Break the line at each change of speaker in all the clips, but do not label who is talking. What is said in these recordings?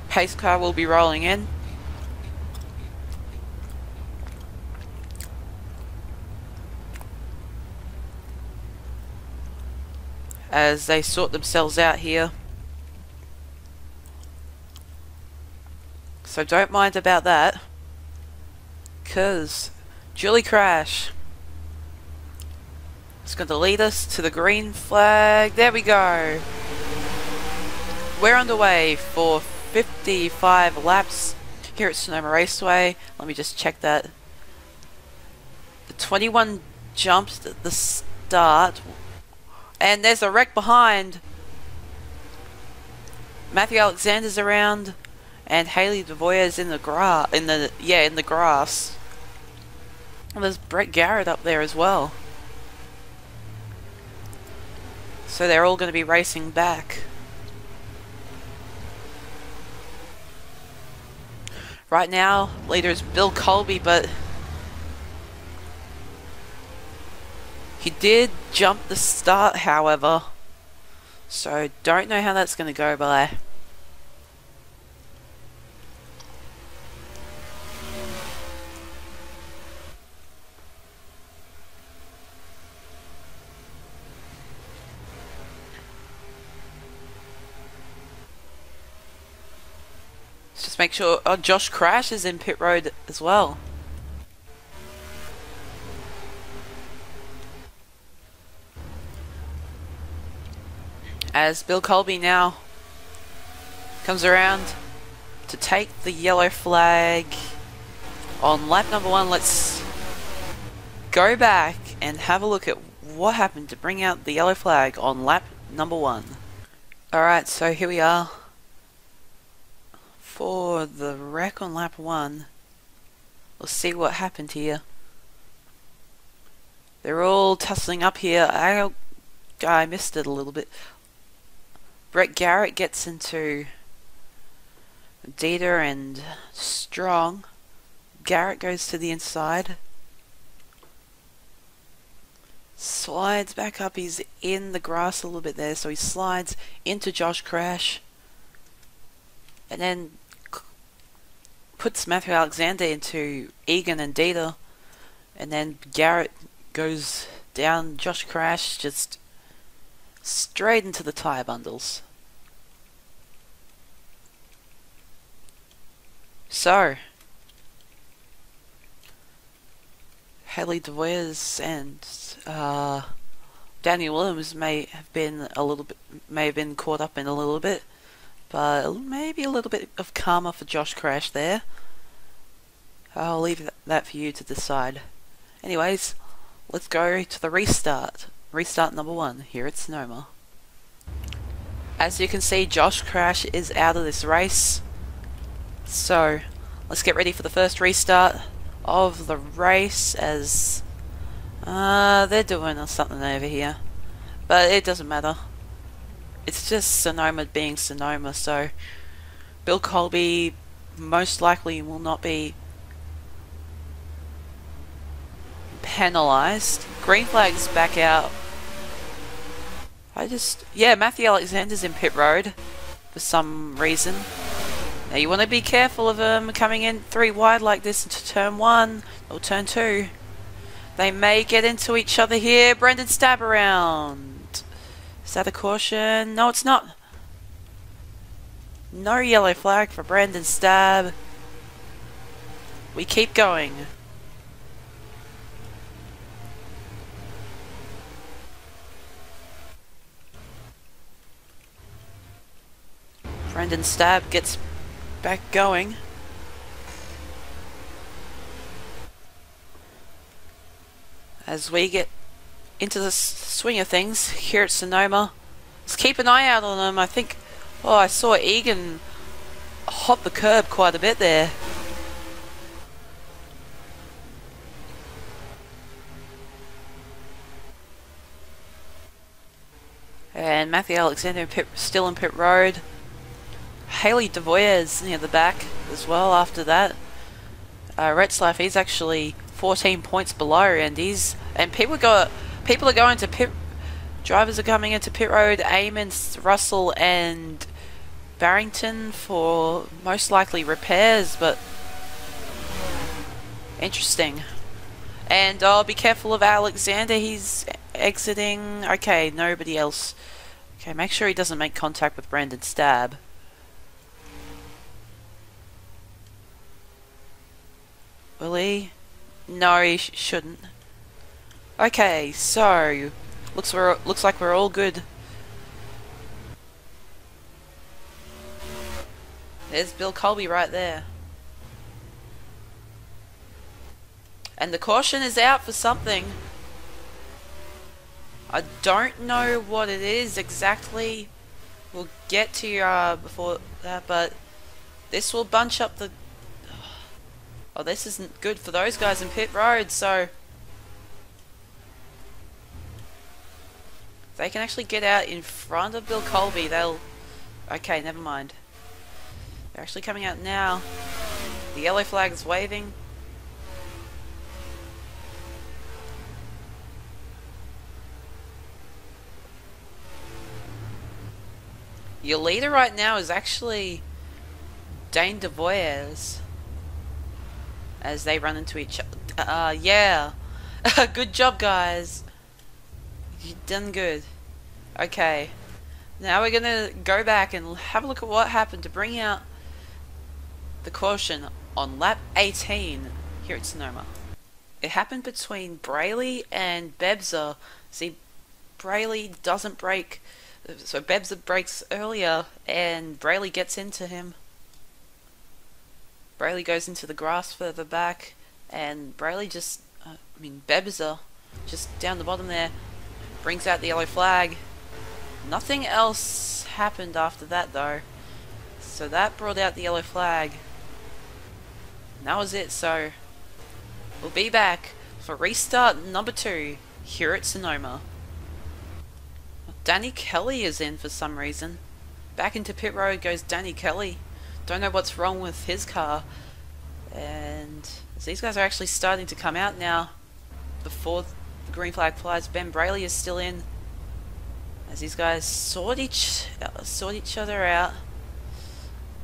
Pace car will be rolling in. As they sort themselves out here. So don't mind about that. Because Julie Crash is going to lead us to the green flag. There we go. We're underway for 55 laps here at Sonoma Raceway. Let me just check that. The 21 jumps at the start. And there's a wreck behind. Matthew Alexander's around, and Haley DeVoyer's in the grass. In the grass. And there's Brett Garrett up there as well. So they're all going to be racing back. Right now, leader is Bill Colby, but he did jump the start, however, so don't know how that's going to go by. Let's just make sure. Oh, Josh Crash is in pit road as well. As Bill Colby now comes around to take the yellow flag on lap number 1. Let's go back and have a look at what happened to bring out the yellow flag on lap number 1. Alright, so here we are for the wreck on lap 1. Let's see what happened here. They're all tussling up here. I missed it a little bit. Brett Garrett gets into Dieter and Strong. Garrett goes to the inside. Slides back up. He's in the grass a little bit there, so he slides into Josh Crash. And then puts Matthew Alexander into Egan and Dieter. And then Garrett goes down Josh Crash, just straight into the tyre bundles. So, Haley DeVoyers and Daniel Williams may have been caught up in a little bit, but maybe a little bit of karma for Josh Crash there. I'll leave that for you to decide. Anyways, let's go to the restart. Restart number 1 here at Sonoma. As you can see, Josh Crash is out of this race. So, let's get ready for the first restart of the race as they're doing something over here. But it doesn't matter. It's just Sonoma being Sonoma, so Bill Colby most likely will not be penalised. Green flag's back out. Yeah, Matthew Alexander's in pit road for some reason. Now you want to be careful of them coming in 3 wide like this into turn 1 or turn 2. They may get into each other here. Brendan Stab around. Is that a caution? No, it's not. No yellow flag for Brendan Stab. We keep going. Brendan Stab gets back going. As we get into the swing of things here at Sonoma, let's keep an eye out on them. I think, I saw Egan hop the curb quite a bit there. And Matthew Alexander still in pit road. Haley DeVoyers near the back as well after that. Retzlaff, he's actually 14 points below, and drivers are coming into pit road. Eamon, Russell and Barrington for most likely repairs, but interesting. And oh, be careful of Alexander, he's exiting. Okay, nobody else. Okay, make sure he doesn't make contact with Brandon Stab. Will he? No, he shouldn't. Okay, so looks like we're all good. There's Bill Colby right there. And the caution is out for something. I don't know what it is exactly. We'll get to you before that, but this will bunch up the... Oh, this isn't good for those guys in pit road, so... If they can actually get out in front of Bill Colby, they'll... Okay, never mind. They're actually coming out now. The yellow flag is waving. Your leader right now is actually Dane DeVoyers. As they run into each other. Yeah. Good job, guys. You've done good. Okay. Now we're gonna go back and have a look at what happened to bring out the caution on lap 18 here at Sonoma. It happened between Brayley and Bebza. See, Brayley doesn't brake, so Bebza brakes earlier and Brayley gets into him. Brayley goes into the grass further back, and Brayley just, Bebza, just down the bottom there, brings out the yellow flag. Nothing else happened after that though, so that brought out the yellow flag. And that was it, so we'll be back for restart number 2 here at Sonoma. Danny Kelly is in for some reason. Back into pit road goes Danny Kelly. Don't know what's wrong with his car. And these guys are actually starting to come out now before the green flag flies. Ben Brayley is still in. As these guys sort each other out.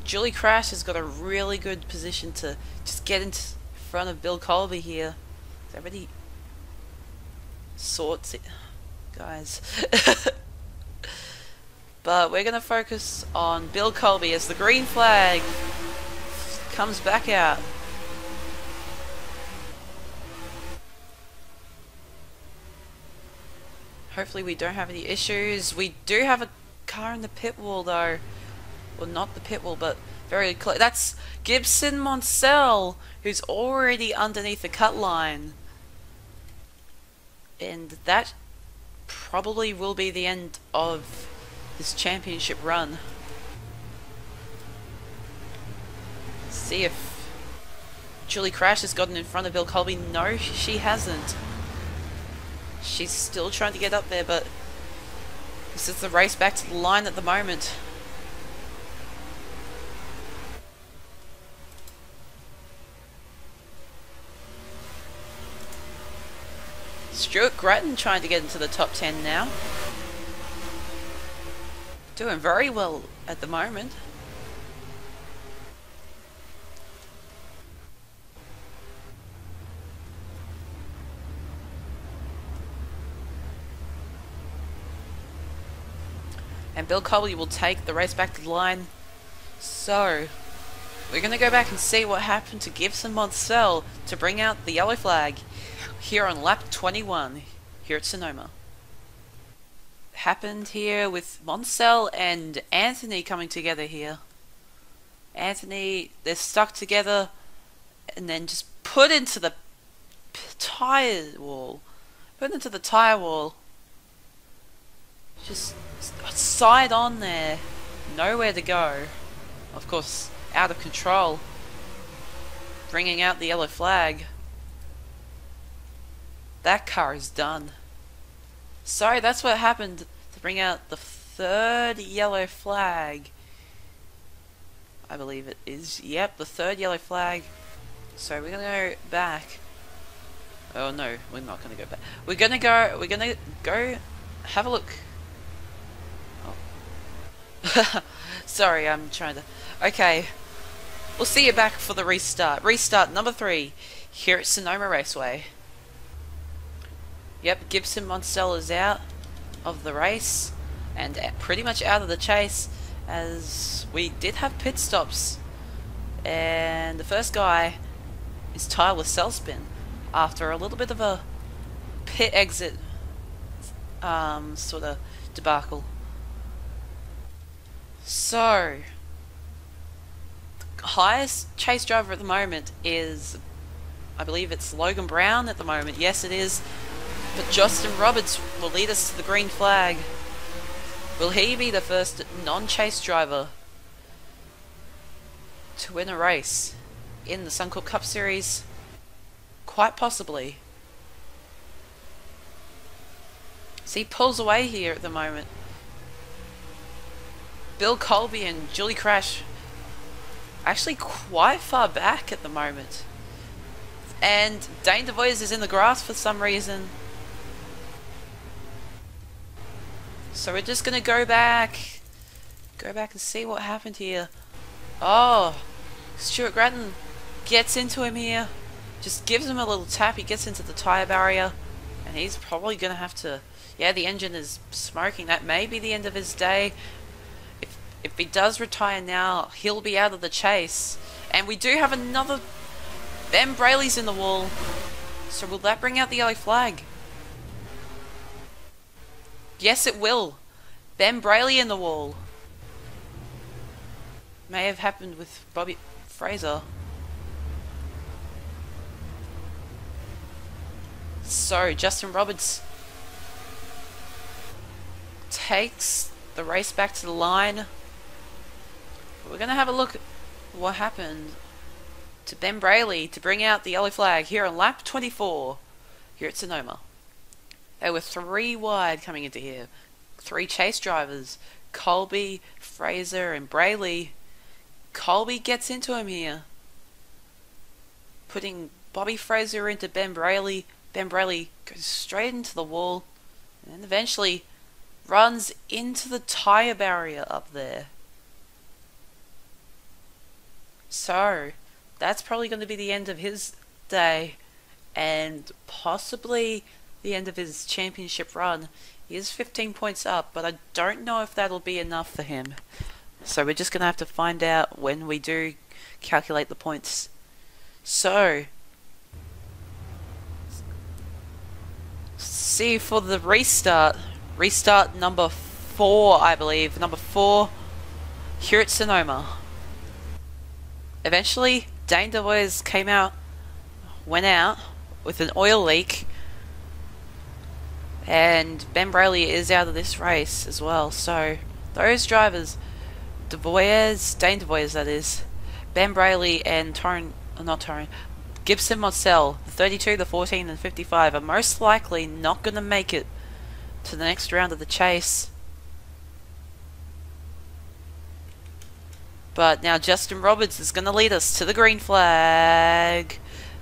Julie Crash has got a really good position to just get in front of Bill Colby here. Everybody sorts it, guys. But we're going to focus on Bill Colby as the green flag comes back out. Hopefully we don't have any issues. We do have a car in the pit wall though. Well, not the pit wall, but very close. That's Gibson Monsell, who's already underneath the cut line. And that probably will be the end of this championship run. See if Julie Crash has gotten in front of Bill Colby. No, she hasn't. She's still trying to get up there, but this is the race back to the line at the moment. Stuart Grattan trying to get into the top 10 now. Doing very well at the moment. And Bill Colby will take the race back to the line. So, we're going to go back and see what happened to Gibson Monsell to bring out the yellow flag here on lap 21 here at Sonoma. Happened here with Monsell and Anthony coming together here. Anthony, they're stuck together and then just put into the tire wall. Put into the tire wall. Just side on there. Nowhere to go. Of course, out of control. Bringing out the yellow flag. That car is done. So that's what happened to bring out the third yellow flag. I believe it is. Yep, the third yellow flag. So we're gonna go back. Oh no, we're not gonna go back. We're gonna go have a look. Oh. Sorry, I'm trying to... Okay, we'll see you back for the restart. Restart number 3 here at Sonoma Raceway. Yep, Gibson Monsell is out of the race and pretty much out of the chase, as we did have pit stops. And the first guy is Tyler Selspin after a little bit of a pit exit sort of debacle. So, the highest chase driver at the moment is, I believe it's Logan Brown at the moment. Yes, it is. But Justin Roberts will lead us to the green flag. Will he be the first non-chase driver to win a race in the Suncorp Cup Series? Quite possibly. So he pulls away here at the moment. Bill Colby and Julie Crash actually quite far back at the moment. And Dane DeVoyes is in the grass for some reason. So we're just gonna go back and see what happened here. Oh, Stuart Grattan gets into him here. Just gives him a little tap. He gets into the tyre barrier. And he's probably gonna have to... Yeah, the engine is smoking. That may be the end of his day. If he does retire now, he'll be out of the chase. And we do have another... Ben Brayley's in the wall. So will that bring out the yellow flag? Yes, it will. Ben Brayley in the wall. May have happened with Bobby Fraser. So, Justin Roberts takes the race back to the line. We're going to have a look at what happened to Ben Brayley to bring out the yellow flag here on lap 24 here at Sonoma. There were 3 wide coming into here. 3 chase drivers. Colby, Fraser and Brayley. Colby gets into him here, putting Bobby Fraser into Ben Brayley. Ben Brayley goes straight into the wall and then eventually runs into the tyre barrier up there. So, that's probably going to be the end of his day and possibly the end of his championship run. He is 15 points up, but I don't know if that'll be enough for him. So we're just going to have to find out when we do calculate the points. So, see for the restart. Restart number 4, I believe. Number 4 here at Sonoma. Eventually, Dane DeVoyes went out with an oil leak. And Ben Brayley is out of this race as well. So, those drivers, Dane DeVoyes that is, Ben Brayley and Gibson Monsell, the 32, the 14 and 55 are most likely not going to make it to the next round of the chase. But now Justin Roberts is going to lead us to the green flag.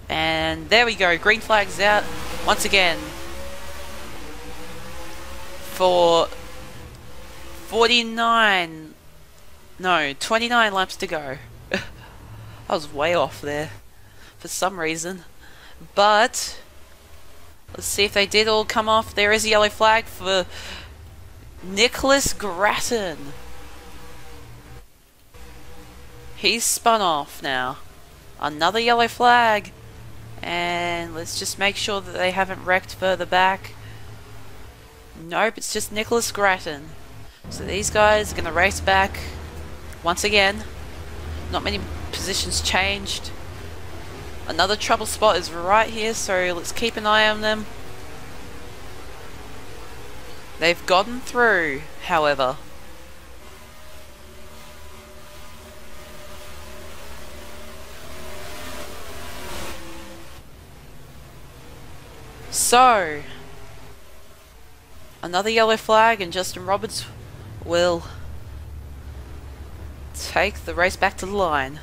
And there we go, green flag's out once again for 29 laps to go. I was way off there for some reason. But let's see if they did all come off. There is a yellow flag for Nicholas Grattan. He's spun off now. Another yellow flag. And let's just make sure that they haven't wrecked further back. Nope, it's just Nicholas Grattan. So these guys are going to race back once again. Not many positions changed. Another trouble spot is right here, so let's keep an eye on them. They've gotten through, however. So, another yellow flag and Justin Roberts will take the race back to the line.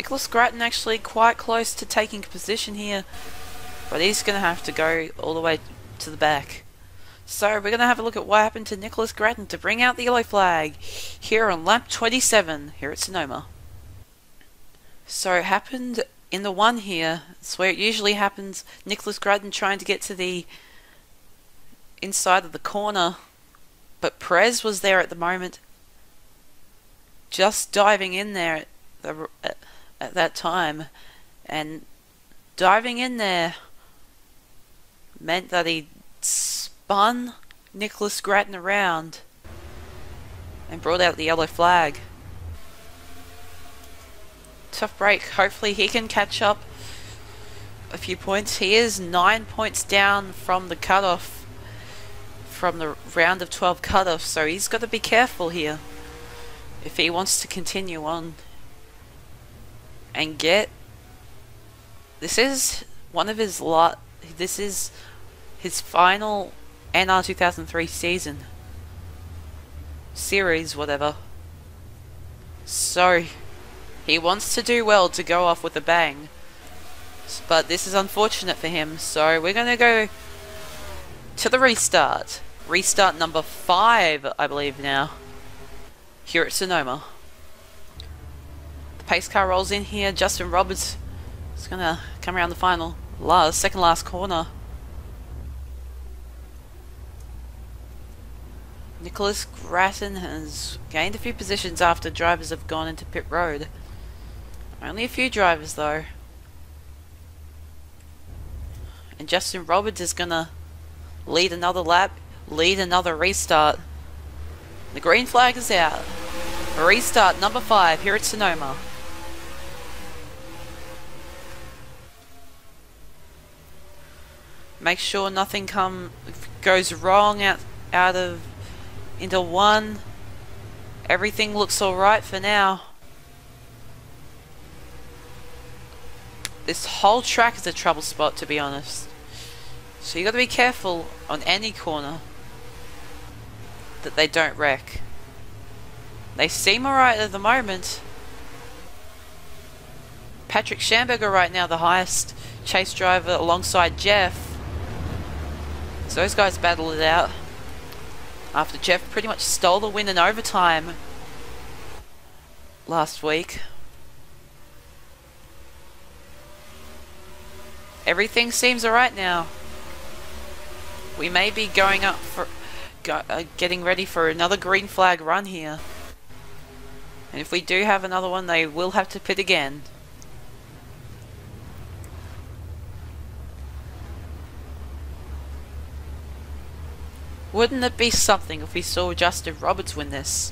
Nicholas Grattan actually quite close to taking position here, but he's going to have to go all the way to the back. So we're going to have a look at what happened to Nicholas Grattan to bring out the yellow flag here on lap 27 here at Sonoma. So it happened in the one here. It's where it usually happens. Nicholas Grattan trying to get to the inside of the corner, but Perez was there at the moment, just diving in there at that time, and diving in there meant that he spun Nicholas Grattan around and brought out the yellow flag. Tough break. Hopefully he can catch up a few points. He is 9 points down from the cutoff, from the round of 12 cutoff, so he's got to be careful here if he wants to continue on and get. This is one of his this is his final NR 2003 season series, whatever. So he wants to do well to go off with a bang, but this is unfortunate for him. So we're going to go to the restart. Restart number 5, I believe now, here at Sonoma. The pace car rolls in here. Justin Roberts is going to come around the final, second last corner. Nicholas Grattan has gained a few positions after drivers have gone into pit road. Only a few drivers though. And Justin Roberts is going to lead another lap, lead another restart. The green flag is out. Restart number 5 here at Sonoma. Make sure nothing goes wrong out of into one. Everything looks alright for now. This whole track is a trouble spot, to be honest. So you got to be careful on any corner that they don't wreck. They seem alright at the moment. Patrick Schamberger right now, the highest chase driver alongside Jeff. So those guys battle it out after Jeff pretty much stole the win in overtime last week. Everything seems alright now. We may be going up for getting ready for another green flag run here, and if we do have another one, they will have to pit again. Wouldn't it be something if we saw Justin Roberts win this?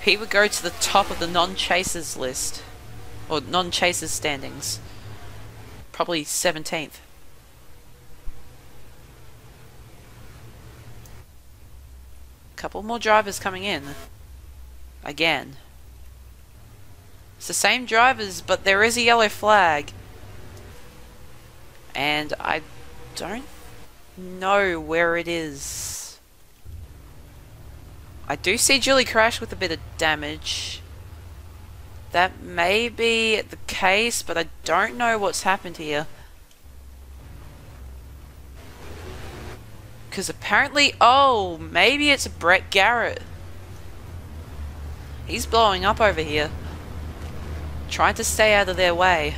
He would go to the top of the non-chasers list, or non-chasers standings. Probably 17th. Couple more drivers coming in. Again. It's the same drivers, but there is a yellow flag. And I don't know where it is. I do see Julie crash with a bit of damage. That may be the case, but I don't know what's happened here. Because apparently, oh, maybe it's Brett Garrett. He's blowing up over here, trying to stay out of their way.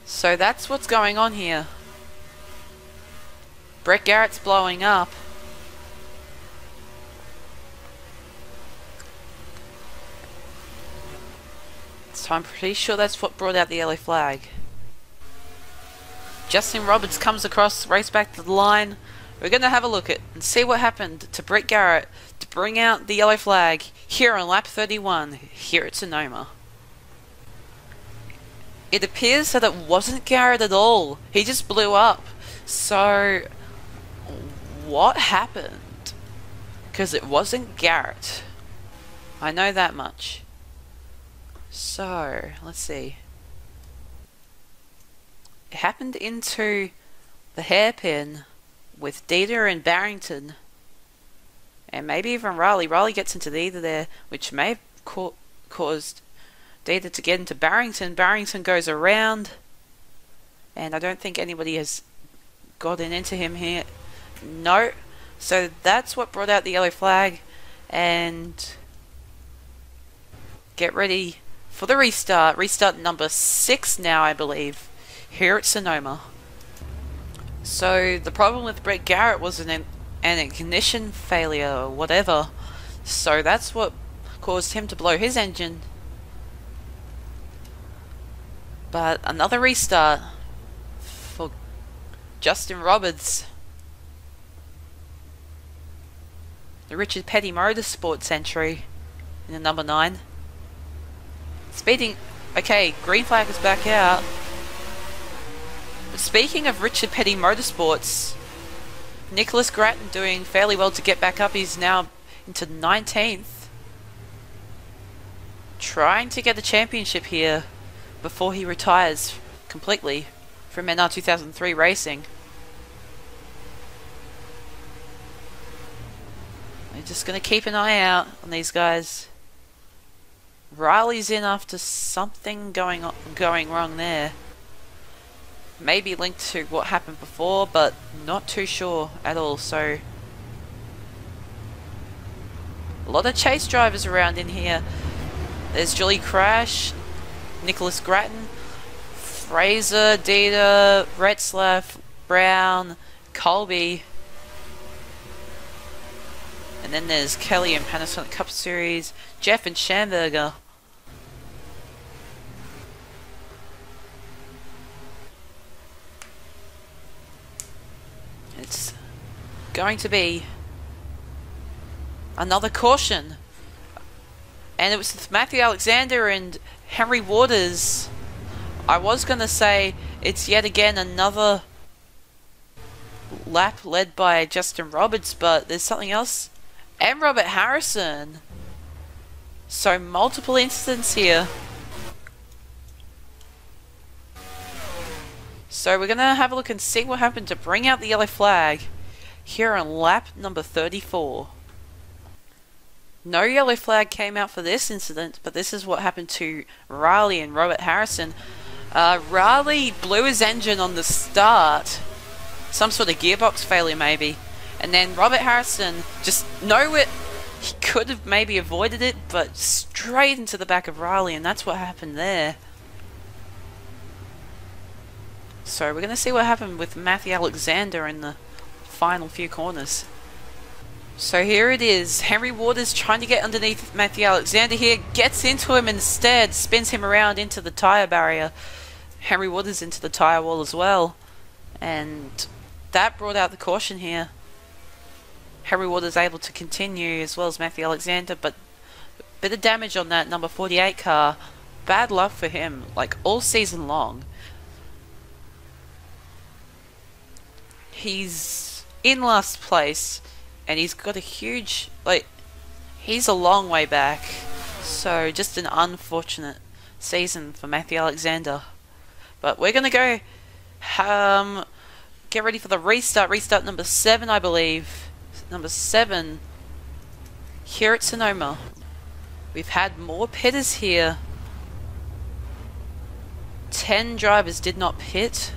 So that's what's going on here. Brett Garrett's blowing up. So I'm pretty sure that's what brought out the yellow flag. Justin Roberts comes across, race back to the line. We're going to have a look at and see what happened to Brett Garrett to bring out the yellow flag here on lap 31 here at Sonoma. It appears that it wasn't Garrett at all. He just blew up. So, what happened? Because it wasn't Garrett. I know that much. So, let's see. it happened into the hairpin with Dieter and Barrington, and maybe even Riley. Riley gets into Dieter there, which may have caused Dieter to get into Barrington. Barrington goes around, and I don't think anybody has gotten into him here. No. So that's what brought out the yellow flag, and get ready for the restart. Restart number 6 now, I believe, here at Sonoma. So the problem with Brett Garrett was an ignition failure or whatever. So that's what caused him to blow his engine. But another restart for Justin Roberts. The Richard Petty Motorsports entry in the number 9. Speeding. Okay, green flag is back out. But speaking of Richard Petty Motorsports, Nicholas Grattan doing fairly well to get back up. He's now into 19th. Trying to get a championship here before he retires completely from NR 2003 racing. We're just going to keep an eye out on these guys. Riley's in after something going wrong there. Maybe linked to what happened before, but not too sure at all. So a lot of chase drivers around in here. There's Julie Crash, Nicholas Grattan, Fraser, Dieter, Retzlaff, Brown, Colby. And then there's Kelly and Panasonic Cup Series, Jeff and Schamberger. It's going to be another caution. And it was with Matthew Alexander and Henry Waters. I was going to say it's yet again another lap led by Justin Roberts, but there's something else. And Robert Harrison. So multiple incidents here. So we're going to have a look and see what happened to bring out the yellow flag here on lap number 34. No yellow flag came out for this incident, but this is what happened to Riley and Robert Harrison. Riley blew his engine on the start. Some sort of gearbox failure maybe. And then Robert Harrison just nowhere. He could have maybe avoided it, but straight into the back of Riley, and that's what happened there. So we're going to see what happened with Matthew Alexander in the final few corners. So here it is. Henry Waters trying to get underneath Matthew Alexander here. Gets into him instead. Spins him around into the tyre barrier. Henry Waters into the tyre wall as well. And that brought out the caution here. Henry Waters able to continue as well as Matthew Alexander. But a bit of damage on that number 48 car. Bad luck for him. Like all season long. He's in last place. And he's got a huge, like, he's a long way back. So, just an unfortunate season for Matthew Alexander. But we're going to go, get ready for the restart. Restart number 7, I believe. Number 7, here at Sonoma. We've had more pitters here. 10 drivers did not pit.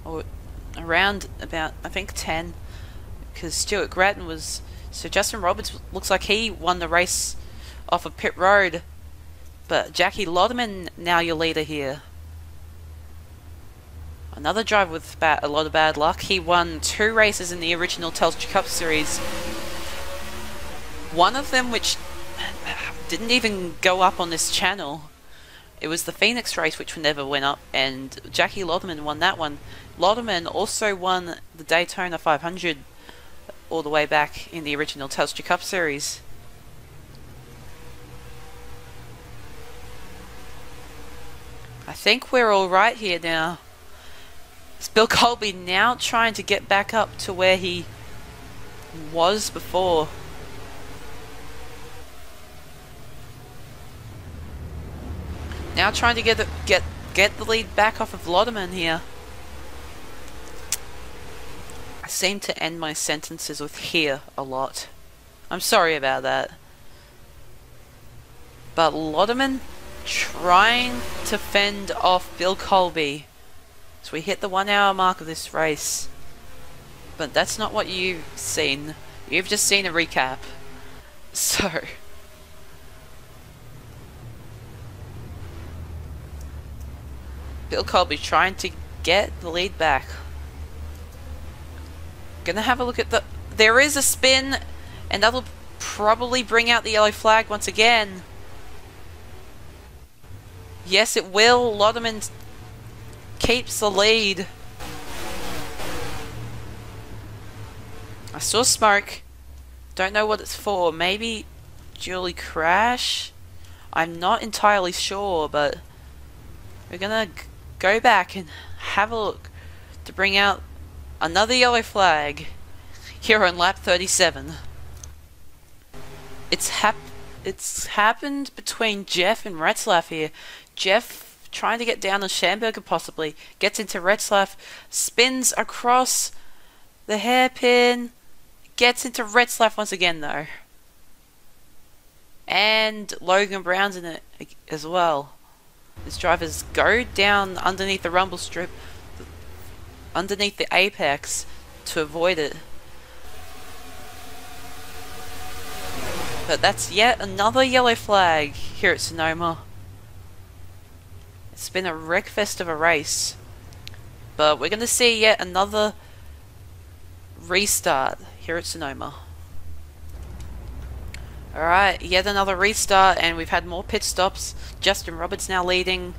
Or around about, I think 10, because Stuart Grattan was, so Justin Roberts looks like he won the race off of pit road, but Jackie Lotterman now your leader here. Another driver with a lot of bad luck. He won 2 races in the original Telstra Cup Series, one of them which didn't even go up on this channel. It was the Phoenix race which never went up, and Jackie Lotterman won that one. Lotterman also won the Daytona 500 all the way back in the original Telstra Cup Series. I think we're all right here now. It's Bill Colby now trying to get back up to where he was before. Now trying to get the lead back off of Lodeman here. I seem to end my sentences with here a lot. I'm sorry about that. But Lodeman trying to fend off Bill Colby. So we hit the 1 hour mark of this race. But that's not what you've seen. You've just seen a recap. So Bill Colby trying to get the lead back. Gonna have a look at the... There is a spin, and that'll probably bring out the yellow flag once again. Yes, it will. Lodeman keeps the lead. I saw smoke. Don't know what it's for. Maybe Julie crash? I'm not entirely sure, but we're gonna go back and have a look to bring out another yellow flag here on lap 37. It's happened between Jeff and Retzlaff here. Jeff trying to get down on Schamberger possibly. Gets into Retzlaff. Spins across the hairpin. Gets into Retzlaff once again though. And Logan Brown's in it as well. His drivers go down underneath the rumble strip, underneath the apex, to avoid it. But that's yet another yellow flag here at Sonoma. It's been a wreckfest of a race. But we're going to see yet another restart here at Sonoma. Alright, yet another restart, and we've had more pit stops. Justin Roberts now leading,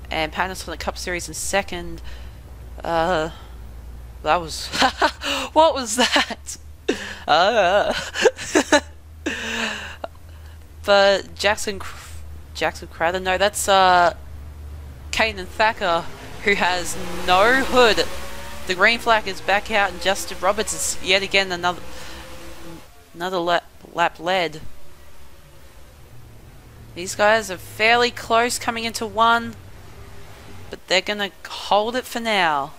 and Panasonic Cup Series in second. That was... what was that? But Jackson Crowder, no, that's Kanan Thacker, who has no hood. The green flag is back out, and Justin Roberts is yet again another lap led. These guys are fairly close coming into one, but they're gonna hold it for now.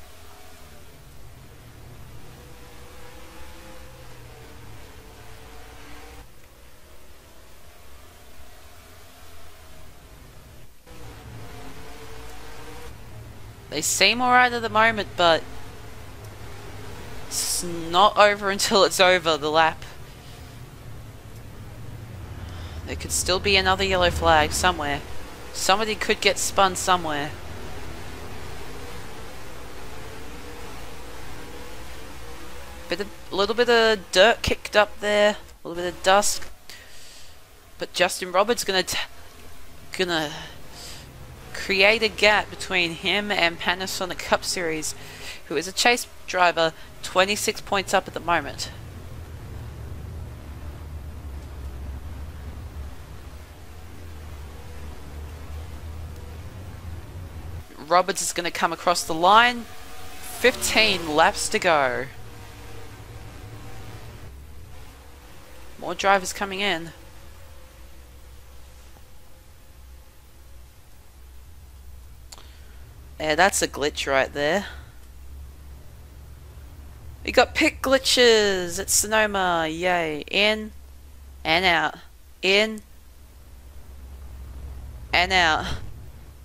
They seem alright at the moment, but it's not over until it's over, the lap. There could still be another yellow flag somewhere. Somebody could get spun somewhere. A little bit of dirt kicked up there, a little bit of dust. But Justin Roberts gonna create a gap between him and Panasonic Cup Series, who is a chase driver, 26 points up at the moment. Roberts is going to come across the line. 15 laps to go. More drivers coming in. Yeah, that's a glitch right there. We got pit glitches at Sonoma. Yay. In and out. In and out.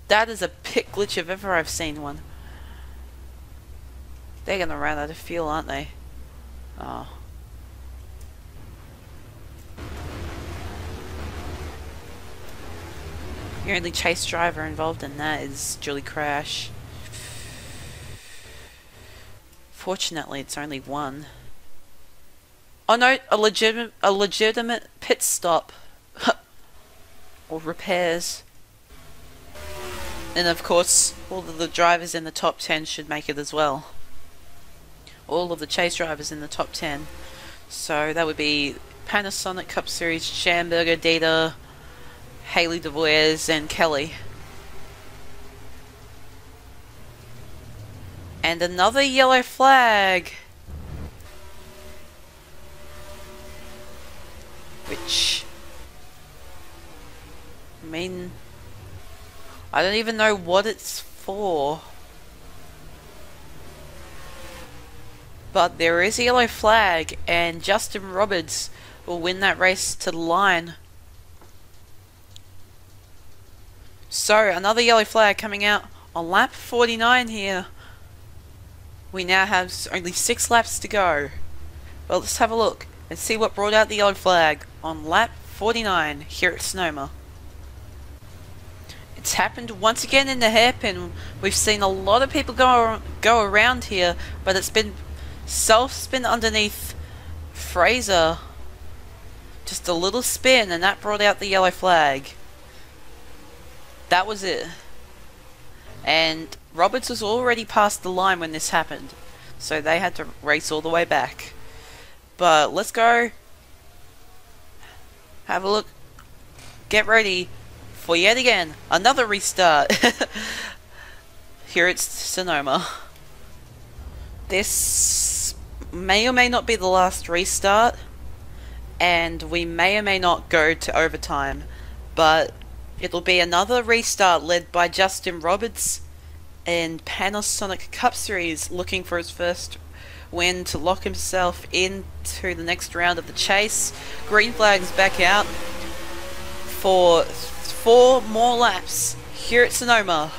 That is a pit glitch if ever I've seen one. They're gonna run out of fuel, aren't they? Oh. The only chase driver involved in that is Julie Crash. Fortunately, it's only one. Oh no, a legitimate pit stop. Or repairs. And of course, all of the drivers in the top 10 should make it as well. All of the chase drivers in the top 10. So that would be Panasonic Cup Series, Schamberger, Dieter, Haley DeVoyers, and Kelly. And another yellow flag. Which... I mean... I don't even know what it's for. But there is a yellow flag, and Justin Roberts will win that race to the line. So, another yellow flag coming out on lap 49 here. We now have only 6 laps to go. Well, let's have a look and see what brought out the yellow flag on lap 49 here at Sonoma. It's happened once again in the hairpin. We've seen a lot of people go around here, but it's been self-spin underneath Fraser. Just a little spin, and that brought out the yellow flag. That was it. And Roberts was already past the line when this happened, so they had to race all the way back. But let's go. Have a look. Get ready for yet again another restart. Here it's Sonoma. This may or may not be the last restart, and we may or may not go to overtime, but it'll be another restart led by Justin Roberts in Panasonic Cup Series, looking for his first win to lock himself into the next round of the chase. Green flag's back out for 4 more laps here at Sonoma.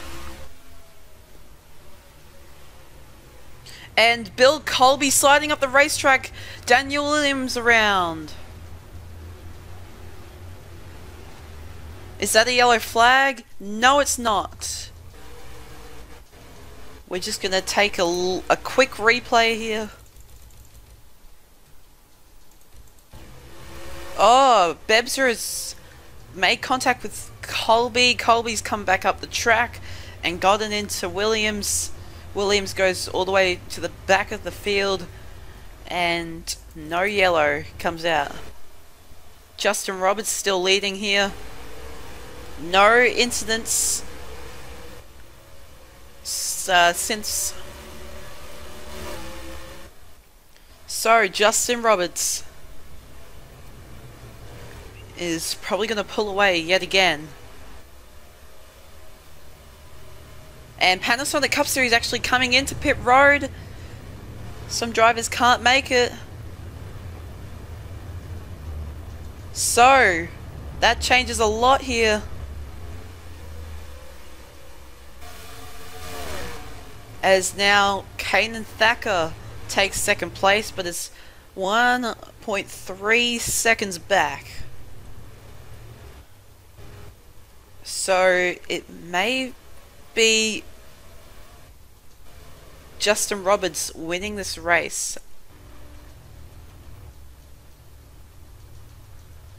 And Bill Colby sliding up the racetrack. Daniel Williams around. Is that a yellow flag? No, it's not. We're just going to take a quick replay here. Oh, Bebser has made contact with Colby. Colby's come back up the track and gotten into Williams. Williams goes all the way to the back of the field, and no yellow comes out. Justin Roberts still leading here. No incidents since. So Justin Roberts is probably going to pull away yet again. And Panasonic Cup Series actually coming into pit road. Some drivers can't make it. So that changes a lot here. As now Kanan Thacker takes second place, but is 1.3 seconds back. So it may be Justin Roberts winning this race.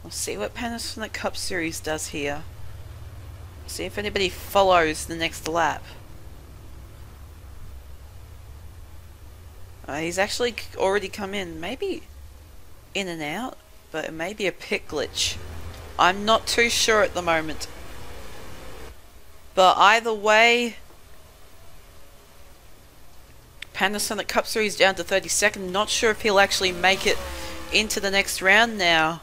We'll see what Panasonic Cup Series does here. See if anybody follows the next lap. He's actually already come in. Maybe in and out, but it may be a pit glitch. I'm not too sure at the moment. But either way, Panasonic Cup Series down to 32nd. Not sure if he'll actually make it into the next round now.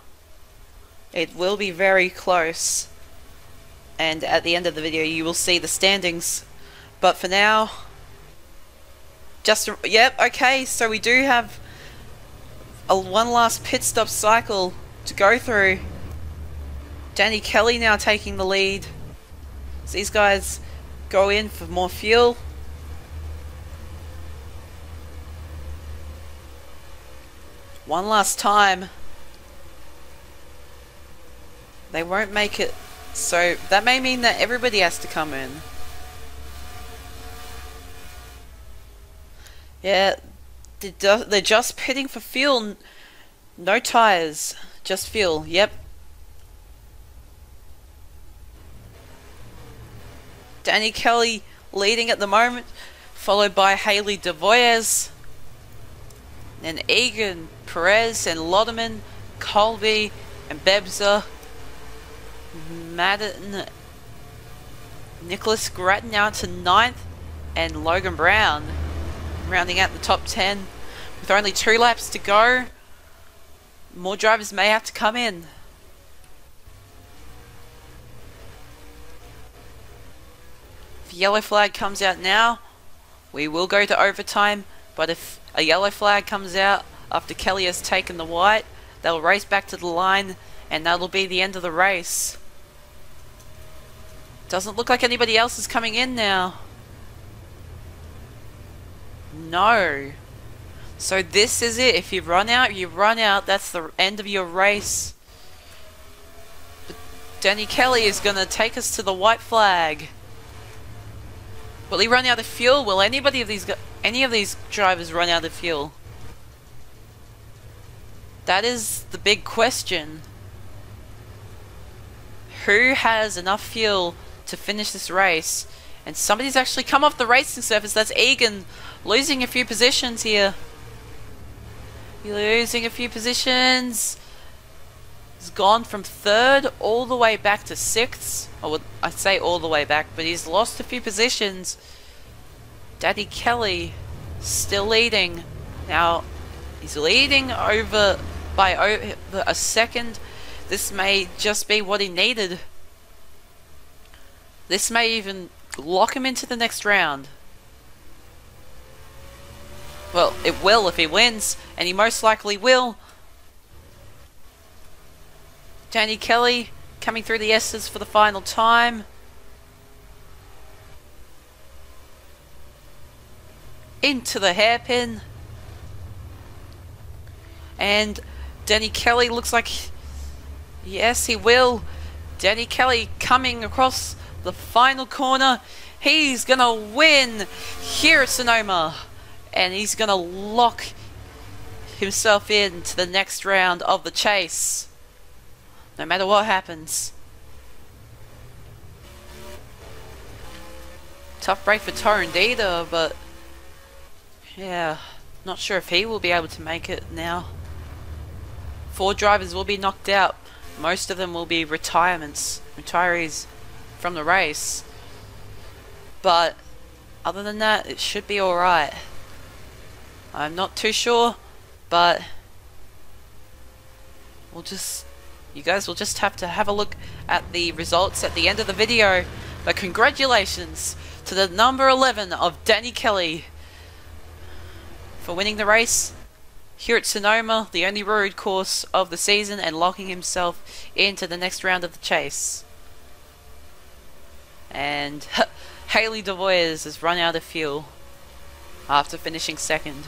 It will be very close. And at the end of the video you will see the standings. But for now, yep, okay, so we do have one last pit stop cycle to go through. Danny Kelly now taking the lead. So these guys go in for more fuel. One last time. They won't make it, so that may mean that everybody has to come in. Yeah, they're just pitting for fuel. No tires, just fuel. Yep. Danny Kelly leading at the moment, followed by Haley DeVoyes, and Egan, Perez, and Lodeman, Colby, and Bebza, Madden, Nicholas Grattan now to 9th, and Logan Brown rounding out the top 10 with only 2 laps to go. More drivers may have to come in. If a yellow flag comes out now, we will go to overtime, but if a yellow flag comes out after Kelly has taken the white, they'll race back to the line, and that'll be the end of the race. Doesn't look like anybody else is coming in now. No. So this is it. If you run out, you run out. That's the end of your race. But Danny Kelly is going to take us to the white flag. Will he run out of fuel? Will any of these drivers run out of fuel? That is the big question. Who has enough fuel to finish this race? And somebody's actually come off the racing surface. That's Egan, losing a few positions here. Losing a few positions. He's gone from 3rd all the way back to 6th. I say all the way back, but he's lost a few positions. Danny Kelly still leading. Now, he's leading over by over a second. This may just be what he needed. This may even lock him into the next round. Well, it will if he wins, and he most likely will. Danny Kelly coming through the S's for the final time. Into the hairpin. And Danny Kelly looks like... Yes, he will. Danny Kelly coming across the final corner. He's gonna win here at Sonoma. And he's gonna lock himself in to the next round of the chase. No matter what happens. Tough break for Torrent either, but yeah, not sure if he will be able to make it now. 4 drivers will be knocked out. Most of them will be retirees from the race. But other than that, it should be alright. I'm not too sure, but you guys will just have to have a look at the results at the end of the video. But congratulations to the number 11 of Danny Kelly for winning the race here at Sonoma, the only road course of the season, and locking himself into the next round of the chase. And Haley DeVoyers has run out of fuel after finishing 2nd.